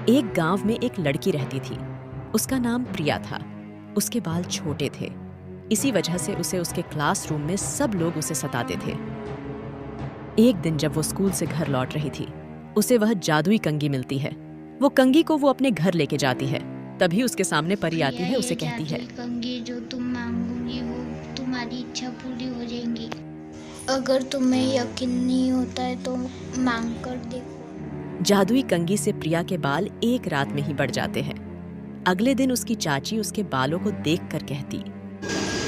एक गांव में एक लड़की रहती थी। उसका नाम प्रिया था। उसके बाल छोटे थे, इसी वजह से उसे उसके क्लासरूम में सब लोग उसे सताते थे। एक दिन जब वो स्कूल से घर लौट रही थी, उसे वह जादुई कंघी मिलती है। वो कंघी को वो अपने घर लेके जाती है। तभी उसके सामने परी आती है, उसे कहती है, कंघी जो तुम मांगोगी वो तुम्हारी इच्छा पूरी हो जाएगी। अगर तुम्हें यकीन नहीं होता है तो मांग कर देखो। जादुई कंघी से प्रिया के बाल एक रात में ही बढ़ जाते हैं। अगले दिन उसकी चाची उसके बालों को देखकर कहती,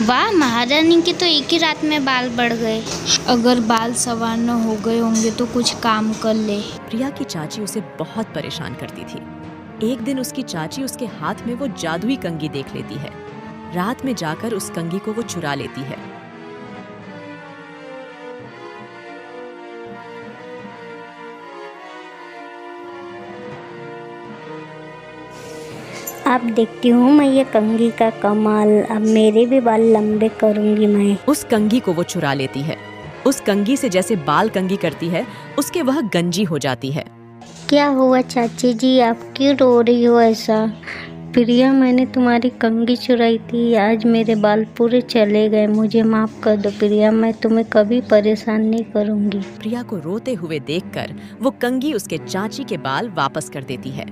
वाह, महारानी के तो एक ही रात में बाल बढ़ गए। अगर बाल सवार न हो गए होंगे तो कुछ काम कर ले। प्रिया की चाची उसे बहुत परेशान करती थी। एक दिन उसकी चाची उसके हाथ में वो जादुई कंघी देख लेती है। रात में जाकर उस कंघी को वो चुरा लेती है। अब देखती हूँ मैं ये कंघी का कमाल। अब मेरे भी बाल लंबे करूँगी मैं। उस कंघी को वो चुरा लेती है। उस कंघी से जैसे बाल कंघी करती है, उसके वह गंजी हो जाती है। क्या हुआ चाची जी, आप क्यों रो रही हो ऐसा? प्रिया, मैंने तुम्हारी कंघी चुराई थी, आज मेरे बाल पूरे चले गए। मुझे माफ़ कर दो प्रिया, मैं तुम्हें कभी परेशान नहीं करूँगी। प्रिया को रोते हुए देखकर वो कंघी उसके चाची के बाल वापस कर देती है।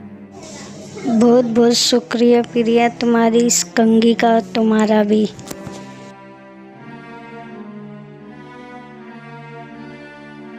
बहुत बहुत शुक्रिया प्रिया, तुम्हारी इस कंघी का, तुम्हारा भी।